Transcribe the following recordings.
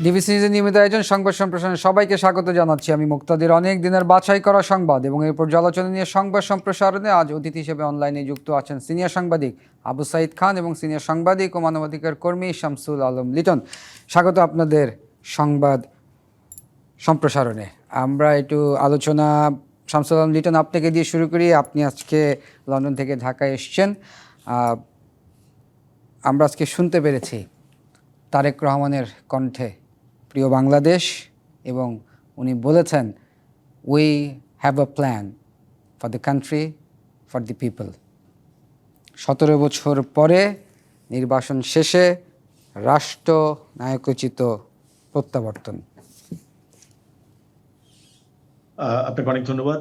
DBC নিউজের নিয়মিত আয়োজন সংবাদ সম্প্রসারণে সবাইকে স্বাগত জানাচ্ছি। আমি মুক্তাদির। অনেক দিনের বাছাই করা সংবাদ এবং এর পর্যালোচনা নিয়ে সংবাদ সম্প্রসারণে আজ অতিথি হিসেবে অনলাইনে যুক্ত আছেন সিনিয়র সাংবাদিক আবু সাইদ খান এবং সিনিয়র সাংবাদিক ও মানবাধিকার কর্মী শামসুল আলম লিটন। স্বাগত আপনাদের সংবাদ সম্প্রসারণে। আমরা একটু আলোচনা, শামসুল আলম লিটন, আপনাকে দিয়ে শুরু করি। আপনি আজকে লন্ডন থেকে ঢাকায় এসছেন। আমরা আজকে শুনতে পেরেছি তারেক রহমানের কণ্ঠে প্রিয় বাংলাদেশ, এবং উনি বলেছেন we have a plan for the country, for the people. 17 বছর পরে নির্বাচন শেষে রাষ্ট্র নায়কোচিত প্রত্যাবর্তন। আপনাকে অনেক ধন্যবাদ।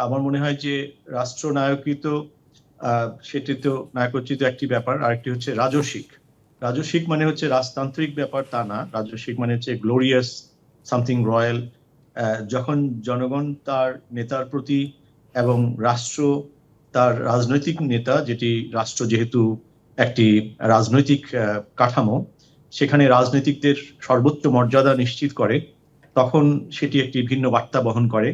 আমার মনে হয় যে রাষ্ট্রনায়কিত সেটি তো নায়কোচিত একটি ব্যাপার, আরেকটি হচ্ছে রাজস্বিক। রাজস্বিক মানে হচ্ছে রাজতান্ত্রিক ব্যাপার তা না, রাজস্বিক মানে হচ্ছে গ্লোরিয়াস, সামথিং রয়্যাল। যখন জনগণ তার নেতার প্রতি এবং রাষ্ট্র তার রাজনৈতিক নেতা, যেটি রাষ্ট্র যেহেতু একটি রাজনৈতিক কাঠামো, সেখানে রাজনীতিকদের সর্বোচ্চ মর্যাদা নিশ্চিত করে, তখন সেটি একটি ভিন্ন বার্তা বহন করে।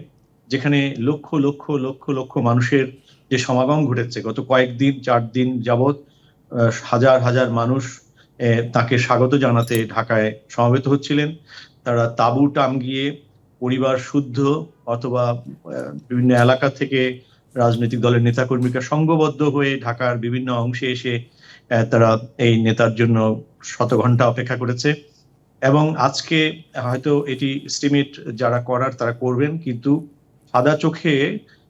যেখানে লক্ষ লক্ষ লক্ষ লক্ষ মানুষের যে সমাগম ঘটেছে গত কয়েকদিন, 4 দিন যাবৎ, হাজার হাজার মানুষ তাকে স্বাগত জানাতে ঢাকায় সমবেত হচ্ছিলেন। তারা তাঁবু টাঙ্গিয়ে পরিবার শুদ্ধ অথবা বিভিন্ন এলাকা থেকে রাজনৈতিক দলের নেতাকর্মীরা সংঘবদ্ধ হয়ে ঢাকার বিভিন্ন অংশে এসে তারা এই নেতার জন্য শত ঘন্টা অপেক্ষা করেছে। এবং আজকে হয়তো এটি এস্টিমেট যারা করার তারা করবেন, কিন্তু সাদা চোখে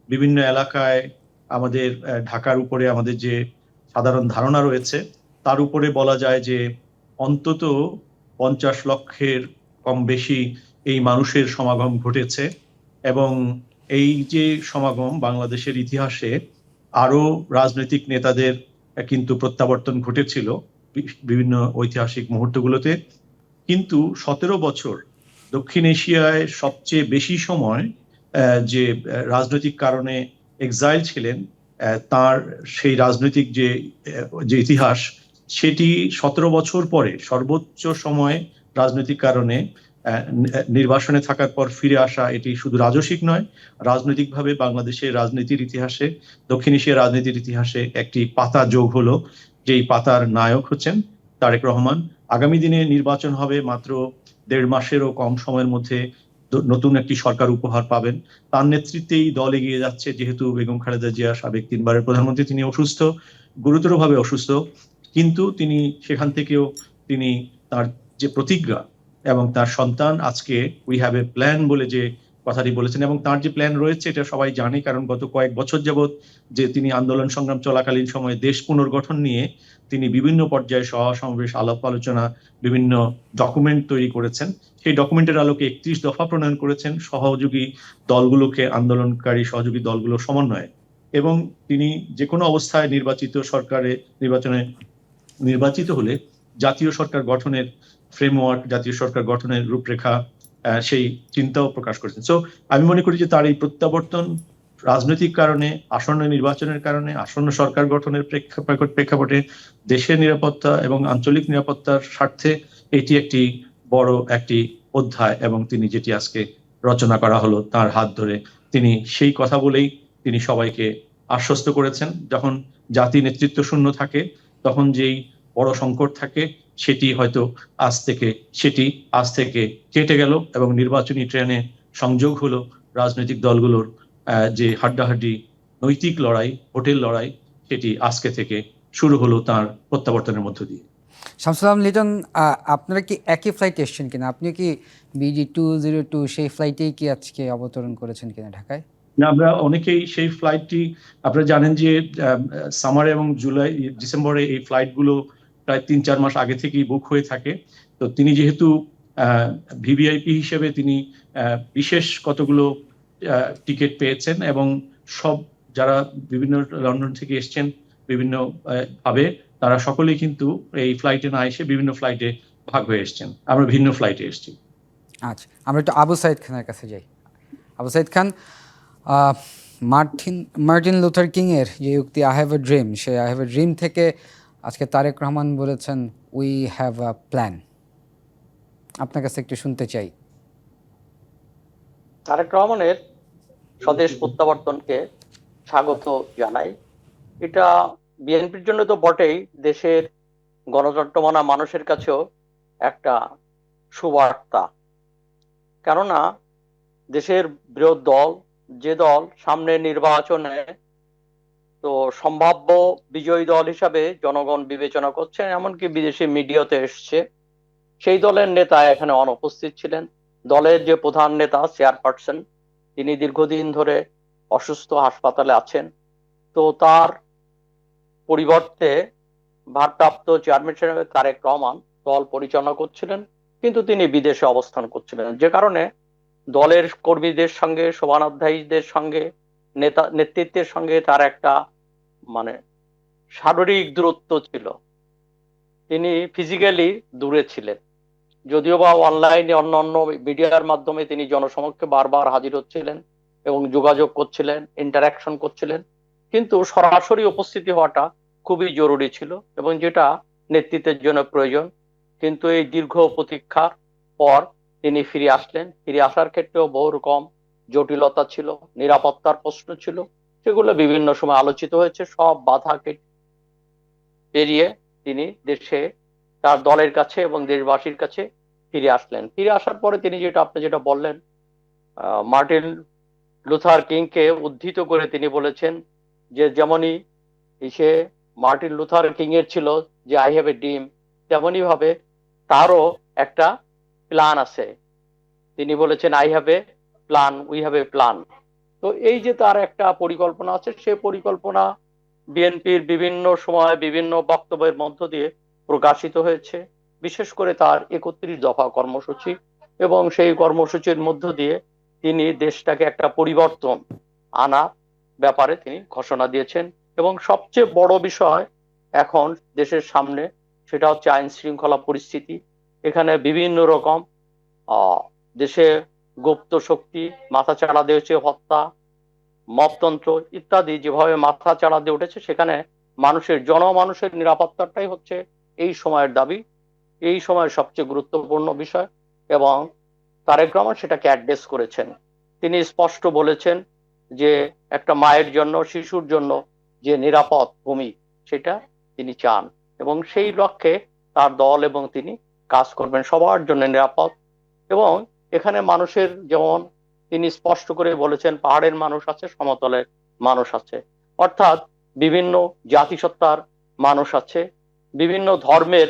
বিভিন্ন এলাকায় আমাদের ঢাকার উপরে আমাদের যে সাধারণ ধারণা রয়েছে তার উপরে বলা যায় যে অন্তত 50 লক্ষের কম বেশি এই মানুষের সমাগম ঘটেছে। এবং এই যে সমাগম বাংলাদেশের ইতিহাসে আরো রাজনৈতিক নেতাদের কিন্তু প্রত্যাবর্তন ঘটেছিল বিভিন্ন ঐতিহাসিক মুহূর্তগুলোতে, কিন্তু 17 বছর দক্ষিণ এশিয়ায় সবচেয়ে বেশি সময় যে রাজনৈতিক কারণে এক্সাইল ছিলেন, তার সেই রাজনৈতিক যে ইতিহাস, সেটি 17 বছর পরে সর্বোচ্চ সময় রাজনৈতিক কারণে নির্বাসনে থাকার পর ফিরে আসা, এটি শুধু রাজস্বিক নয়, রাজনৈতিকভাবে বাংলাদেশের রাজনীতির ইতিহাসে, দক্ষিণ এশিয়ার রাজনীতির ইতিহাসে একটি পাতা যোগ হলো, যেই পাতার নায়ক হচ্ছেন তারেক রহমান। আগামী দিনে নির্বাচন হবে, মাত্র 1.5 মাসেরও কম সময়ের মধ্যে নতুন একটি সরকার উপহার পাবেন। তার নেতৃত্বেই দল এগিয়ে যাচ্ছে, যেহেতু বেগম খালেদা জিয়া, সাবেক 3বারের প্রধানমন্ত্রী, তিনি অসুস্থ, গুরুতরভাবে অসুস্থ, কিন্তু তিনি সেখান থেকেও তিনি তার যে প্রতিজ্ঞা এবং তার সন্তান আজকে উই হ্যাভ এ প্ল্যান বলে যে কথাটি বলেছেন, এবং তার যে প্ল্যান রয়েছে এটা সবাই জানে, কারণ গত কয়েক বছর যাবৎ যে তিনি আন্দোলন সংগ্রাম চলাকালীন সময়ে দেশ পুনর্গঠন নিয়ে তিনি বিভিন্ন পর্যায়ে সভা সমাবেশ, আলাপ আলোচনা, বিভিন্ন ডকুমেন্ট তৈরি করেছেন। সেই ডকুমেন্টের আলোকে 31 দফা প্রণয়ন করেছেন সহযোগী দলগুলোকে, আন্দোলনকারী সহযোগী দলগুলোর সমন্বয়ে। এবং তিনি যে কোনো অবস্থায় নির্বাচনে নির্বাচিত হলে জাতীয় সরকার গঠনের ফ্রেমওয়ার্ক, জাতীয় সরকার গঠনের রূপরেখা, সেই চিন্তাও প্রকাশ করেছেন। সো আমি মনে করি যে তার এই প্রত্যাবর্তন রাজনৈতিক কারণে, আসন্ন নির্বাচনের কারণে, আসন্ন সরকার গঠনের প্রেক্ষাপটে দেশের নিরাপত্তা এবং আঞ্চলিক নিরাপত্তার স্বার্থে এটি একটি বড় একটি অধ্যায়, এবং তিনি যেটি আজকে রচনা করা হলো তার হাত ধরে, তিনি সেই কথা বলেই তিনি সবাইকে আশ্বস্ত করেছেন। যখন জাতি নেতৃত্ব শূন্য থাকে, তখন যেই বড় সংকট থাকে, সেটি হয়তো আজ থেকে কেটে গেল, এবং নির্বাচনী ট্রেনে সংযোগ হলো রাজনৈতিক দলগুলোর যে হাড্ডাহাড্ডি নৈতিক লড়াই, ভোটের লড়াই, সেটি আজকে থেকে শুরু হলো তার প্রত্যাবর্তনের মধ্য দিয়ে। শামসুল আলম লিটন, আপনারা কি একই ফ্লাইটে এসছেন কিনা? আপনি কি BG202 সেই ফ্লাইটেই কি আজকে অবতরণ করেছেন কিনা ঢাকায়? না, আমরা অনেকেই সেই ফ্লাইটটি, আপনারা জানেন যে সামারে এবং ডিসেম্বরে এই ফ্লাইটগুলো প্রায় 3-4 মাস আগে থেকেই বুক হয়ে থাকে। তো তিনি যেহেতু ভিভিআইপি হিসেবে তিনি বিশেষ কতগুলো টিকিট পেয়েছেন, এবং সব যারা বিভিন্ন লন্ডন থেকে এসছেন বিভিন্ন ভাবে, তারা সকলেই কিন্তু এই ফ্লাইটে না এসে বিভিন্ন ফ্লাইটে ভাগ হয়ে এসছেন। আমরা ভিন্ন ফ্লাইটে এসেছি। আচ্ছা, আমরা একটু আবু সাইদ খানের কাছে যাই। আবু সাইদ খান, মার্টিন লুথার কিংয়ের যে উক্তি আই হ্যাভ এ ড্রিম, সেই আই হ্যাভ এ ড্রিম থেকে আজকে তারেক রহমান বলেছেন উই হ্যাভ আ প্ল্যান। আপনার কাছে একটু শুনতে চাই। তারেক রহমানের স্বদেশ প্রত্যাবর্তনকে স্বাগত জানাই। এটা বিএনপির জন্য তো বটেই, দেশের গণতন্ত্রমানা মানুষের কাছেও একটা সুবার্তা। কেননা দেশের বৃহৎ দল, যে দল সামনে নির্বাচনে তো সম্ভাব্য বিজয়ী দল হিসাবে জনগণ বিবেচনা করছেন, এমনকি বিদেশি মিডিয়াতে এসছে, সেই দলের নেতা এখানে অনুপস্থিত ছিলেন। দলের যে প্রধান নেতা চেয়ারপারসন, তিনি দীর্ঘদিন ধরে অসুস্থ, হাসপাতালে আছেন। তো তার পরিবর্তে ভারপ্রাপ্ত চেয়ারম্যান হিসেবে তারেক রহমান দল পরিচালনা করছিলেন, কিন্তু তিনি বিদেশে অবস্থান করছিলেন, যে কারণে দলের কর্মীদের সঙ্গে, শোভানাধ্যায়ীদের সঙ্গে, নেতৃত্বের সঙ্গে তার একটা মানে শারীরিক দূরত্ব ছিল। তিনি ফিজিক্যালি দূরে ছিলেন, যদিও বা অনলাইনে অন্যান্য মিডিয়ার মাধ্যমে তিনি জনসমক্ষে বারবার হাজির হচ্ছিলেন এবং যোগাযোগ করছিলেন, ইন্টারাকশন করছিলেন, কিন্তু সরাসরি উপস্থিতি হওয়াটা খুবই জরুরি ছিল এবং যেটা নেতৃত্বের জন্য প্রয়োজন। কিন্তু এই দীর্ঘ প্রতীক্ষার পর তিনি ফিরে আসলেন। ফিরে আসার ক্ষেত্রেও বহু রকম জটিলতা ছিল, নিরাপত্তার প্রশ্ন ছিল, সেগুলো বিভিন্ন সময় আলোচিত হয়েছে। সব বাধাকে পেরিয়ে তিনি দেশে, তার দলের কাছে এবং দেশবাসীর কাছে ফিরে আসলেন। ফিরে আসার পরে তিনি আপনি যেটা বললেন, মার্টিন লুথার কিংকে উদ্ধৃত করে তিনি বলেছেন যে যেমনই সে মার্টিন লুথার কিং এর ছিল যে আই হ্যাভ এ ড্রিম, তেমনই ভাবে তারও একটা প্ল্যান আছে। তিনি বলেছেন I have a plan, we have a plan. তো এই যে তার একটা পরিকল্পনা আছে, সে পরিকল্পনা বিএনপির বিভিন্ন সময় বিভিন্ন বক্তব্যের মধ্য দিয়ে প্রকাশিত হয়েছে, বিশেষ করে তার 31 দফা কর্মসূচি। এবং সেই কর্মসূচির মধ্য দিয়ে তিনি দেশটাকে একটা পরিবর্তন আনার ব্যাপারে তিনি ঘোষণা দিয়েছেন। এবং সবচেয়ে বড় বিষয় এখন দেশের সামনে, সেটা হচ্ছে আইন শৃঙ্খলা পরিস্থিতি। এখানে বিভিন্ন রকম দেশে গুপ্ত শক্তি মাথাচাড়া দিয়েছে, হত্যা, মপতন্ত্র ইত্যাদি যেভাবে মাথা চাড়া দিয়ে উঠেছে, সেখানে জনমানুষের নিরাপত্তাটাই হচ্ছে এই সময়ের দাবি, এই সময়ের সবচেয়ে গুরুত্বপূর্ণ বিষয়। এবং তারেক রহমান সেটাকে অ্যাড্রেস করেছেন। তিনি স্পষ্ট বলেছেন যে একটা মায়ের জন্য, শিশুর জন্য যে নিরাপদ ভূমি, সেটা তিনি চান এবং সেই লক্ষ্যে তার দল এবং তিনি কাজ করবেন সবার জন্য নিরাপদ। এবং এখানে মানুষের, যেমন তিনি স্পষ্ট করে বলেছেন, পাহাড়ের মানুষ আছে, সমতলের মানুষ আছে, অর্থাৎ বিভিন্ন জাতিসত্তার মানুষ আছে, বিভিন্ন ধর্মের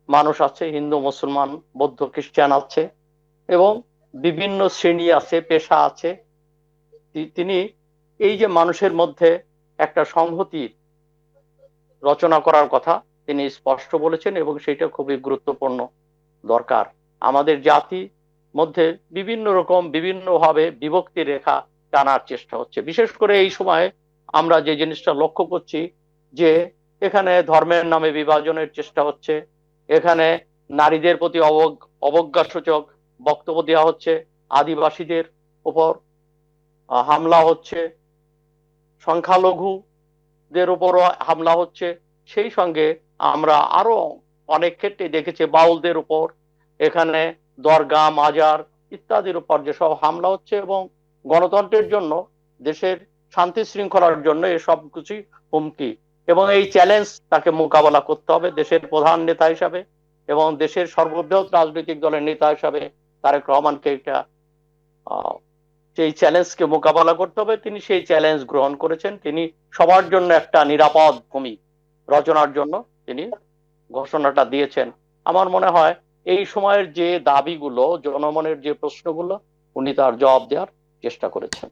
মানুষ আছে, হিন্দু, মুসলমান, বৌদ্ধ, খ্রিস্টান আছে, এবং বিভিন্ন শ্রেণী আছে, পেশা আছে। তিনি এই যে মানুষের মধ্যে একটা সংহতির রচনা করার কথা তিনি স্পষ্ট বলেছেন এবং সেটা খুবই গুরুত্বপূর্ণ দরকার। আমাদের জাতি মধ্যে বিভিন্ন রকম বিভিন্নভাবে বিভক্তি রেখা টানার চেষ্টা হচ্ছে। বিশেষ করে এই সময়ে আমরা যে জিনিসটা লক্ষ্য করছি যে এখানে ধর্মের নামে বিভাজনের চেষ্টা হচ্ছে, এখানে নারীদের প্রতি অবজ্ঞাসূচক বক্তব্য দেওয়া হচ্ছে, আদিবাসীদের উপর হামলা হচ্ছে, সংখ্যালঘুদের উপরও হামলা হচ্ছে। সেই সঙ্গে আমরা আরো অনেক ক্ষেত্রে দেখেছি বাউলদের উপর, এখানে দরগা, মাজার ইত্যাদির উপর যেসব হামলা হচ্ছে, এবং গণতন্ত্রের জন্য, দেশের শান্তি শৃঙ্খলার জন্য এসব কিছুই হুমকি। এবং এই চ্যালেঞ্জ তাকে মোকাবেলা করতে হবে দেশের প্রধান নেতা হিসাবে এবং দেশের সর্ববৃহৎ রাজনৈতিক দলের নেতা হিসাবে তারেক রহমানকে এটা সেই চ্যালেঞ্জকে মোকাবেলা করতে হবে। তিনি সেই চ্যালেঞ্জ গ্রহণ করেছেন। তিনি সবার জন্য একটা নিরাপদ ভূমি রচনার জন্য তিনি ঘোষণাটা দিয়েছেন। আমার মনে হয় এই সময়ের যে দাবিগুলো, জনমনের যে প্রশ্নগুলো, উনি তার জবাব দেওয়ার চেষ্টা করেছেন।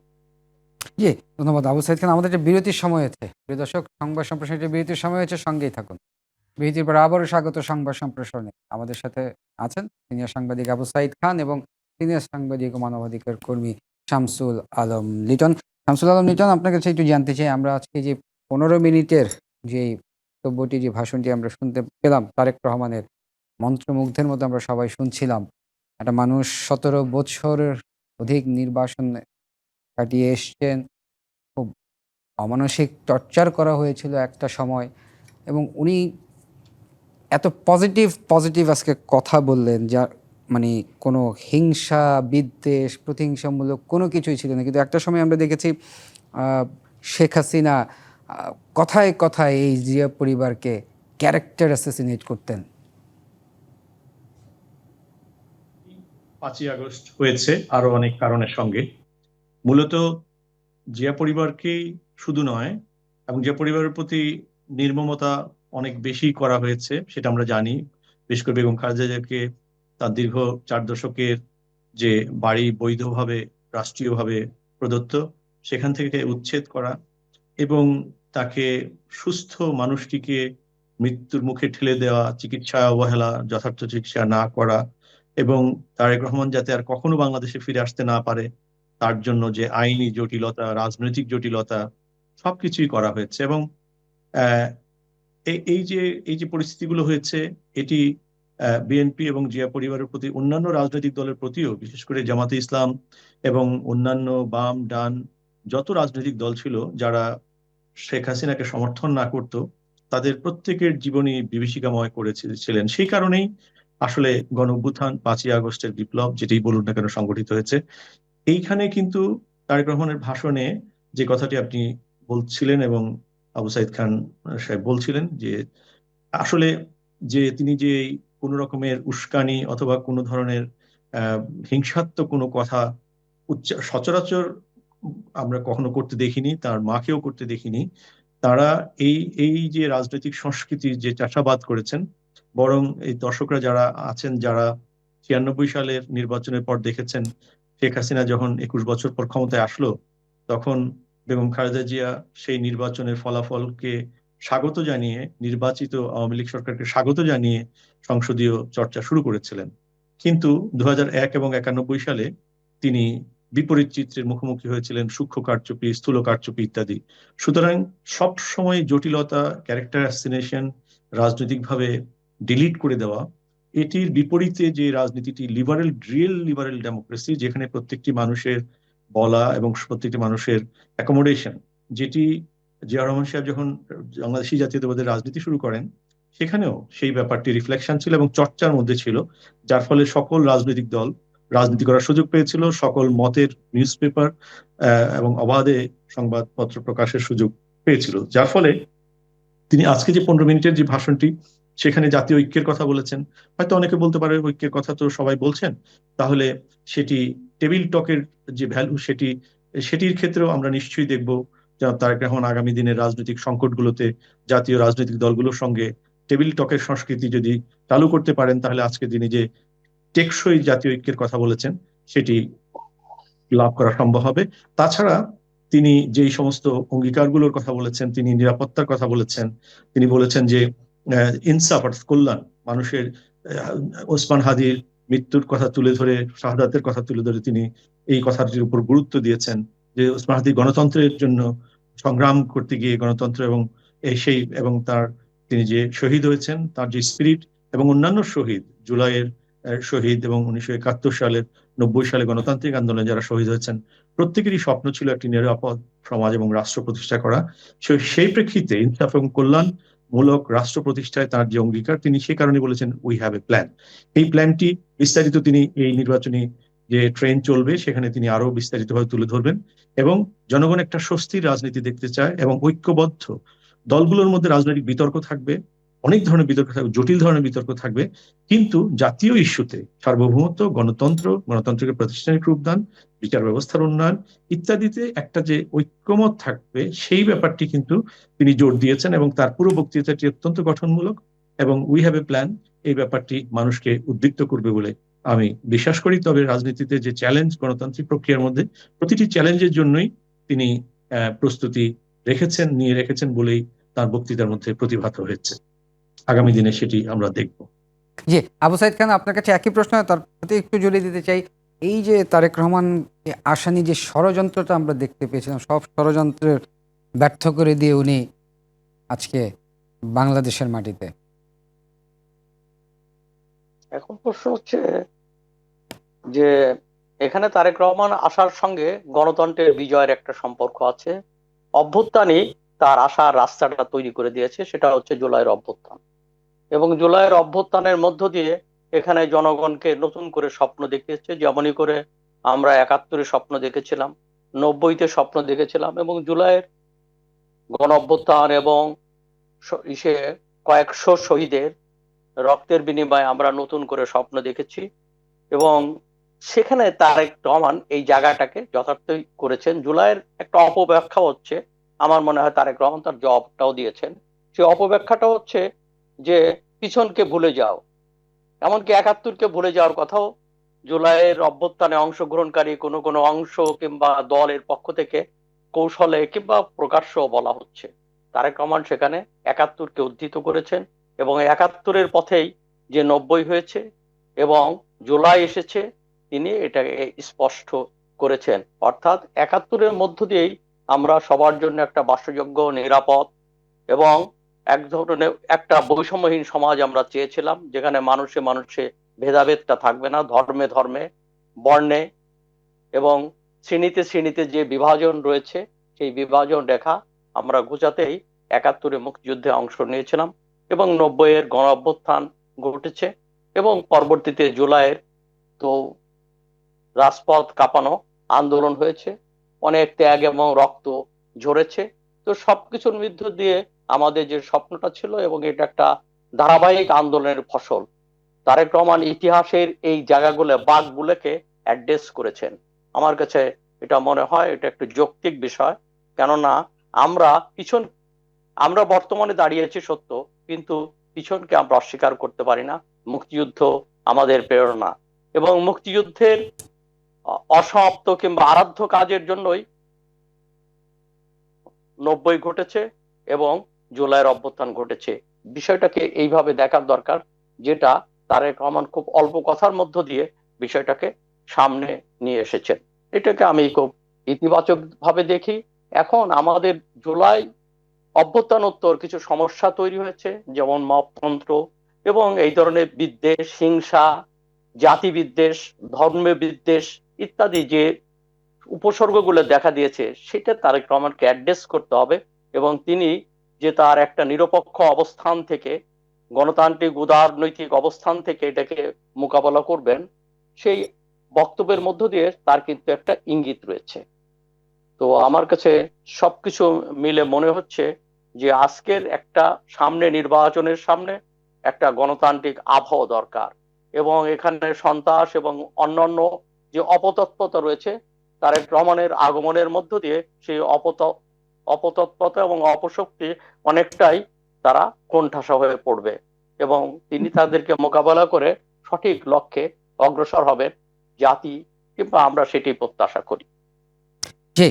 জি, ধন্যবাদ আবু সাইদ খান। আমাদের একটা বিরতির সময় হয়েছে, প্রিয় দর্শক, সংবাদ সম্প্রসারণের বিরতির সময় হয়েছে, সঙ্গেই থাকুন। বিরতির পর আবারও স্বাগত সংবাদ সম্প্রসারণে। আমাদের সাথে আছেন সিনিয়র সাংবাদিক আবু সাইদ খান এবং সিনিয়র সাংবাদিক ও মানবাধিকার কর্মী শামসুল আলম লিটন। শামসুল আলম লিটন, আপনার কাছে একটু জানতে চাই, আমরা আজকে যে 15 মিনিটের যে বক্তব্যটি, যে ভাষণটি আমরা শুনতে পেলাম তারেক রহমানের, মন্ত্রমুগ্ধের মতো আমরা সবাই শুনছিলাম। একটা মানুষ 17 বছরের অধিক নির্বাসন কাটিয়ে এসছেন, খুব অমানসিক টর্চার করা হয়েছিল একটা সময়, এবং উনি এত পজিটিভ আজকে কথা বললেন, যা মানে কোনো হিংসা, বিদ্বেষ, প্রতিহিংসামূলক কোনো কিছুই ছিল না। কিন্তু একটা সময় আমরা দেখেছি শেখ হাসিনা কথায় কথায় এই জিয়া পরিবারকে ক্যারেক্টার অ্যাসাসিনেট করতেন। 5ই আগস্ট হয়েছে আরো অনেক কারণের সঙ্গে। মূলত জিয়া পরিবারকেই শুধু নয়, এবং জিয়া পরিবারের প্রতি নির্মমতা অনেক বেশি করা হয়েছে, সেটা আমরা জানি। বিশেষ করে বেগম খালেদা জিয়াকে তার দীর্ঘ 4 দশকের যে বাড়ি বৈধভাবে রাষ্ট্রীয়ভাবে প্রদত্ত, সেখান থেকে উচ্ছেদ করা এবং তাকে সুস্থ মানুষটিকে মৃত্যুর মুখে ঠেলে দেওয়া, চিকিৎসা অবহেলা, যথার্থ চিকিৎসা না করা, এবং তারেক রহমান যাতে আর কখনো বাংলাদেশে ফিরে আসতে না পারে তার জন্য যে আইনি জটিলতা, রাজনৈতিক জটিলতা, সবকিছুই করা হয়েছে। এবং আহ, এই যে পরিস্থিতিগুলো হয়েছে, এটি বিএনপি এবং জিয়া পরিবারের প্রতি, অন্যান্য রাজনৈতিক দলের প্রতিও, বিশেষ করে জামাতে ইসলাম এবং অন্যান্য বাম ডান যত রাজনৈতিক দল ছিল যারা শেখ হাসিনাকে সমর্থন না করত, তাদের প্রত্যেকের জীবনী বিভীষিকাময় করেছিলেন। সেই কারণেই আসলে গণ অভ্যুত্থান, 5ই আগস্টের বিপ্লব যেটাই বলুন না কেন সংগঠিত হয়েছে। এইখানে কিন্তু তারেক রহমানের ভাষণে যে কথাটি আপনি বলছিলেন এবং আবু সাইদ খান সাহেব বলছিলেন, যে আসলে তিনি যে কোনো রকমের উস্কানি অথবা কোনো ধরনের আহ হিংসাত্মক কোনো কথা সচরাচর আমরা কখনো করতে দেখিনি, তার মাকেও করতে দেখিনি। তারা এই এই যে রাজনৈতিক সংস্কৃতির যে চাষাবাদ করেছেন, বরং এই দর্শকরা যারা আছেন, যারা 96 সালের নির্বাচনের পর দেখেছেন শেখ হাসিনা যখন 21 বছর পর ক্ষমতায় আসলো, তখন বেগম খালেদা জিয়া সেই নির্বাচনের ফলাফলকে স্বাগত জানিয়ে, নির্বাচিত আওয়ামী লীগ সরকারকে স্বাগত জানিয়ে সংসদীয় চর্চা শুরু করেছিলেন। কিন্তু 2001 এবং 91 সালে তিনি বিপরীত চিত্রের মুখোমুখি হয়েছিলেন, সূক্ষ্ম কারচুপি, স্থূল কারচুপি ইত্যাদি। সুতরাং সব সময় জটিলতা, ক্যারেক্টার অ্যাসিনেশন, রাজনৈতিকভাবে ডিলিট করে দেওয়া, এটির বিপরীতে যে রাজনীতিটি লিবারেল, রিয়েল লিবারেল ডেমোক্রেসি, যেখানে প্রত্যেকটি মানুষের বলা এবং প্রত্যেকটি মানুষের অ্যাকোমোডেশন, যেটি জিয়া রহমান সাহেব যখন বাংলাদেশি জাতীয়তাবাদের রাজনীতি শুরু করেন, সেখানেও সেই ব্যাপারটি রিফ্লেকশন ছিল এবং চর্চার মধ্যে ছিল, যার ফলে সকল রাজনৈতিক দল রাজনীতি করার সুযোগ পেয়েছিল, সকল মতের নিউজ পেপার এবং অবাধে সংবাদপত্র প্রকাশের সুযোগ পেয়েছিল। যার ফলে তিনি আজকে যে 15 মিনিটের যে ভাষণটি, সেখানে জাতীয় ঐক্যের কথা বলেছেন। হয়তো অনেকে বলতে পারে ঐক্যের কথা তো সবাই বলছেন, তাহলে সেটি টেবিল টকের যে ভ্যালু, সেটির ক্ষেত্রেও আমরা নিশ্চয়ই দেখব জনাব তারেক রহমান আগামী দিনের রাজনৈতিক সংকটগুলোতে জাতীয় রাজনৈতিক দলগুলোর সঙ্গে টেবিল টকের সংস্কৃতি যদি চালু করতে পারেন, তাহলে আজকে তিনি যে টেকসই জাতীয় ঐক্যের কথা বলেছেন সেটি লাভ করা সম্ভব হবে। তাছাড়া তিনি যেই সমস্ত অঙ্গীকারগুলোর কথা বলেছেন, তিনি নিরাপত্তার কথা বলেছেন, তিনি বলেছেন যে ইনসাফ অর্থাৎ কল্যাণ, মানুষের ওসমান হাদির মৃত্যুর কথা তুলে ধরে, শাহাদাতের কথা তুলে ধরে তিনি এই কথাটির উপর গুরুত্ব দিয়েছেন, যে ওসমান হাদি গণতন্ত্রের জন্য সংগ্রাম করতে গিয়ে গণতন্ত্র এবং এবং তার তিনি যে শহীদ হয়েছেন, তার যে স্পিরিট, এবং অন্যান্য শহীদ, জুলাইয়ের শহীদ এবং 1971 সালের 90 সালে গণতান্ত্রিক আন্দোলনে যারা শহীদ হয়েছেন, প্রত্যেকেরই স্বপ্ন ছিল একটি নিরাপদ সমাজ এবং রাষ্ট্র প্রতিষ্ঠা করা। সেই প্রেক্ষিতে ইনসাফ এবং কল্যাণ মূলক রাষ্ট্র প্রতিষ্ঠায় তার যে অঙ্গীকার, তিনি সে কারণে বলেছেন উই হ্যাভ এ প্ল্যান। এই প্ল্যানটি বিস্তারিত তিনি এই নির্বাচনী যে ট্রেন চলবে সেখানে তিনি আরো বিস্তারিতভাবে তুলে ধরবেন, এবং জনগণ একটা স্বস্তির রাজনীতি দেখতে চায় এবং ঐক্যবদ্ধ দলগুলোর মধ্যে রাজনৈতিক বিতর্ক থাকবে, অনেক ধরনের বিতর্ক থাকবে, জটিল ধরনের বিতর্ক থাকবে, কিন্তু জাতীয় ইস্যুতে সার্বভৌমত্ব, গণতন্ত্র, গণতন্ত্রকে প্রাতিষ্ঠানিক রূপদান, বিচার ব্যবস্থার উন্নয়ন ইত্যাদিতে একটা যে ঐক্যমত থাকবে, সেই ব্যাপারটি কিন্তু তিনি জোর দিয়েছেন, এবং তার পুরো বক্তৃতাটি অত্যন্ত গঠনমূলক, এবং উই হ্যাভ এ প্ল্যান এই ব্যাপারটি মানুষকে উদ্দীপ্ত করবে বলে আমি বিশ্বাস করি। তবে রাজনীতিতে যে চ্যালেঞ্জ গণতান্ত্রিক প্রক্রিয়ার মধ্যে, প্রতিটি চ্যালেঞ্জের জন্যই তিনি প্রস্তুতি নিয়ে রেখেছেন বলেই তার বক্তৃতার মধ্যে প্রতিভাত হয়েছে। আগামী দিনে সেটি আমরা দেখব। জি, আবু সাইদ খান, আপনার কাছে একই প্রশ্ন, তার প্রতি একটু জড়িয়ে দিতে চাই। এই যে তারেক রহমানকে আসানি যে ষড়যন্ত্রটা আমরা দেখতে পেয়েছিলাম, সব ষড়যন্ত্রের ব্যর্থ করে দিয়ে উনি আজকে বাংলাদেশের মাটিতে। এখন প্রশ্ন হচ্ছে যে এখানে তারেক রহমান আসার সঙ্গে গণতন্ত্রের বিজয়ের একটা সম্পর্ক আছে। অভ্যুত্থানই তার আসার রাস্তাটা তৈরি করে দিয়েছে, সেটা হচ্ছে জুলাইয়ের অভ্যুত্থান। এবং জুলাইয়ের অভ্যুত্থানের মধ্য দিয়ে এখানে জনগণকে নতুন করে স্বপ্ন দেখিয়েছে, যেমনই করে আমরা ৭১-এ স্বপ্ন দেখেছিলাম, ৯০-তে স্বপ্ন দেখেছিলাম, এবং জুলাইয়ের গণ অভ্যুত্থান এবং ইসে কয়েকশো শহীদের রক্তের বিনিময়ে আমরা নতুন করে স্বপ্ন দেখেছি। এবং সেখানে তারেক রহমান এই জায়গাটাকে যথার্থই করেছেন। জুলাইয়ের একটা অপব্যাখ্যা হচ্ছে, আমার মনে হয় তারেক রহমান তার জবাবটাও দিয়েছেন। সেই অপব্যাখ্যাটা হচ্ছে যে পিছনকে ভুলে যাও, এমনকি ৭১-কে ভুলে যাওয়ার কথাও জুলাইয়ের অভ্যুত্থানে অংশগ্রহণকারী কোনো কোনো অংশ কিংবা দলের পক্ষ থেকে কৌশলে কিংবা প্রকাশ্য বলা হচ্ছে। তারেক রহমান সেখানে ৭১-কে উদ্ধৃত করেছেন, এবং ৭১-এর পথেই যে ৯০ হয়েছে এবং জুলাই এসেছে তিনি এটাকে স্পষ্ট করেছেন। অর্থাৎ ৭১-এর মধ্য দিয়েই আমরা সবার জন্য একটা বাসযোগ্য, নিরাপদ এবং এক ধরনের একটা বৈষম্যহীন সমাজ আমরা চেয়েছিলাম, যেখানে মানুষে মানুষে ভেদাভেদটা থাকবে না, ধর্মে ধর্মে, বর্ণে এবং শ্রেণীতে শ্রেণীতে যে বিভাজন রয়েছে সেই বিভাজন রেখা আমরা ঘুচাতেই ৭১-এ মুক্তিযুদ্ধে অংশ নিয়েছিলাম, এবং ৯০-এর গণ অভ্যুত্থান ঘটেছে, এবং পরবর্তীতে জুলাইয়ের তো রাজপথ কাঁপানো আন্দোলন হয়েছে, অনেক ত্যাগ এবং রক্ত ঝরেছে। তো সবকিছুর মধ্য দিয়ে আমাদের যে স্বপ্নটা ছিল, এবং এটা একটা ধারাবাহিক আন্দোলনের ফসল, তারেক রহমান ইতিহাসের এই জায়গাগুলো, বাঁকগুলোকে অ্যাড্রেস করেছেন। আমার কাছে এটা মনে হয় এটা একটু যৌক্তিক বিষয়। কেননা আমরা বর্তমানে দাঁড়িয়েছি সত্য, কিন্তু পিছনকে আমরা অস্বীকার করতে পারি না। মুক্তিযুদ্ধ আমাদের প্রেরণা, এবং মুক্তিযুদ্ধের অসমাপ্ত কিংবা আরাধ্য কাজের জন্যই ৯০ ঘটেছে এবং জুলাইয়ের অভ্যুত্থান ঘটেছে। বিষয়টাকে এইভাবে দেখার দরকার, যেটা তারেক রহমান খুব অল্প কথার মধ্য দিয়ে বিষয়টাকে সামনে নিয়ে এসেছেন। এটাকে আমি খুব ইতিবাচক ভাবে দেখি। এখন আমাদের জুলাই অভ্যুত্থানোত্তর কিছু সমস্যা তৈরি হয়েছে, যেমন মপতন্ত্র এবং এই ধরনের বিদ্বেষ, হিংসা, জাতি বিদ্বেষ, ধর্ম বিদ্বেষ ইত্যাদি যে উপসর্গগুলো দেখা দিয়েছে, সেটা তারেক রহমানকে অ্যাড্রেস করতে হবে, এবং তিনি যে তার একটা নিরপেক্ষ অবস্থান থেকে, গণতান্ত্রিক উদারনৈতিক অবস্থান থেকে এটাকে মোকাবেলা করবেন, সেই বক্তব্যের মধ্য দিয়ে তার কিন্তু একটা ইঙ্গিত রয়েছে। তো আমার কাছে সবকিছু মিলে মনে হচ্ছে যে আজকের একটা সামনে নির্বাচনের সামনে একটা গণতান্ত্রিক আবহাওয়া দরকার, এবং এখানে সন্ত্রাস এবং অন্যান্য যে অপতৎপরতা রয়েছে, তারেক রহমানের আগমনের মধ্য দিয়ে সেই অপতৎপরতা এবং অপশক্তি অনেকটাই তারা কোণঠাসা হয়ে পড়বে, এবং তিনি তাদেরকে মোকাবেলা করে সঠিক লক্ষ্যে অগ্রসর হবেন জাতি, কিংবা আমরা সেটি প্রত্যাশা করি। জি,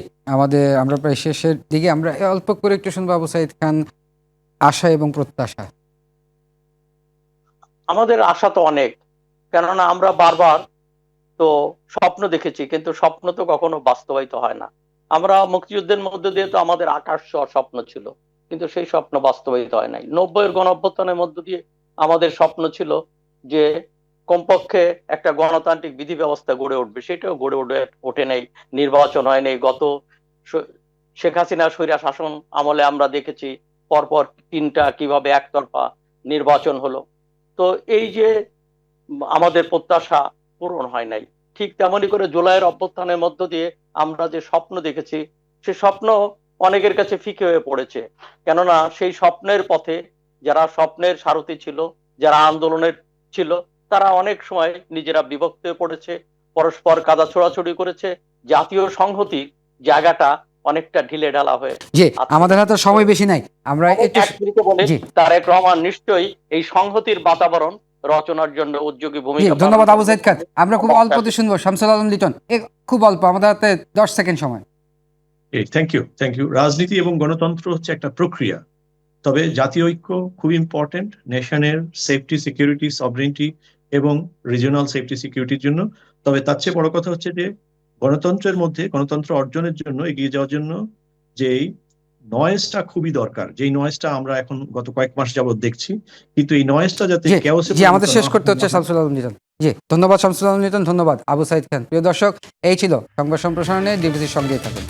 আমরা প্রায় শেষের দিকে, আমরা অল্প করে একটু শুনবো আবু সাইদ খান, আশা এবং প্রত্যাশা। আমাদের আশা তো অনেক, কেননা আমরা বারবার তো স্বপ্ন দেখেছি, কিন্তু স্বপ্ন তো কখনো বাস্তবায়িত হয় না। আমরা মুক্তিযুদ্ধের মধ্যে দিয়ে তো আমাদের আকাশ ছোঁয়ার স্বপ্ন ছিল, কিন্তু সেই স্বপ্ন বাস্তবায়িত হয় নাই। ৯০-এর গণ অভ্যুত্থানের মধ্য দিয়ে আমাদের স্বপ্ন ছিল যে কমপক্ষে একটা গণতান্ত্রিক বিধি ব্যবস্থা গড়ে উঠবে, সেটাও গড়ে ওঠে নাই, নির্বাচন হয় নাই। গত শেখ হাসিনা স্বৈরা শাসন আমলে আমরা দেখেছি পরপর 3টা কিভাবে একতরফা নির্বাচন হলো। তো এই যে আমাদের প্রত্যাশা পূরণ হয় নাই, ঠিক তেমনি করে জুলাইয়ের অভ্যুত্থানের মধ্য দিয়ে আমরা যে স্বপ্ন দেখেছি, সে স্বপ্ন অনেকের কাছে ফিকে হয়ে পড়েছে। কেননা সেই স্বপ্নের পথে যারা স্বপ্নের সারথি ছিল, যারা আন্দোলনের ছিল, তারা অনেক সময় নিজেরা বিভক্ত হয়ে পড়েছে, পরস্পর কাদা ছোড়াছুড়ি করেছে, জাতীয় সংহতি জায়গাটা অনেকটা ঢিলে ঢালা হয়ে। জি, আমাদের হাতে সময় বেশি নাই, আমরা একটু বলে তারেক রহমান নিশ্চয়ই এই সংহতির বাতাবরণ রচনার জন্য উদ্যোগী ভূমিকা। ধন্যবাদ আবু সাইদ খান। আমরা খুব অল্পতে শুনবো শামসুল আলম লিটন, খুব অল্প, আমাদের হাতে 10 সেকেন্ড সময়। Thank you. রাজনীতি এবং গণতন্ত্র হচ্ছে একটা প্রক্রিয়া, তবে জাতীয় ঐক্য খুব ইম্পর্টেন্ট নেশনের সেফটি, সিকিউরিটি, সভরেনিটি এবং রিজিওনাল সেফটি সিকিউরিটির জন্য। তবে তার চেয়ে বড় কথা হচ্ছে যে গণতন্ত্রের মধ্যে, গণতন্ত্র অর্জনের জন্য, এগিয়ে যাওয়ার জন্য যেই নয়েজটা খুবই দরকার, যেই নয়েজটা আমরা এখন গত কয়েক মাস যাবত দেখছি, কিন্তু এই নয়েজটা যাতে আমাদের শেষ করতে হচ্ছে। শামসুল আলম লিটন, জি ধন্যবাদ শামসুল আলম লিটন, ধন্যবাদ আবু সাইদ খান। প্রিয় দর্শক, এই ছিল সংবাদ সম্প্রসারণে, ডিবিসির সঙ্গেই থাকুন।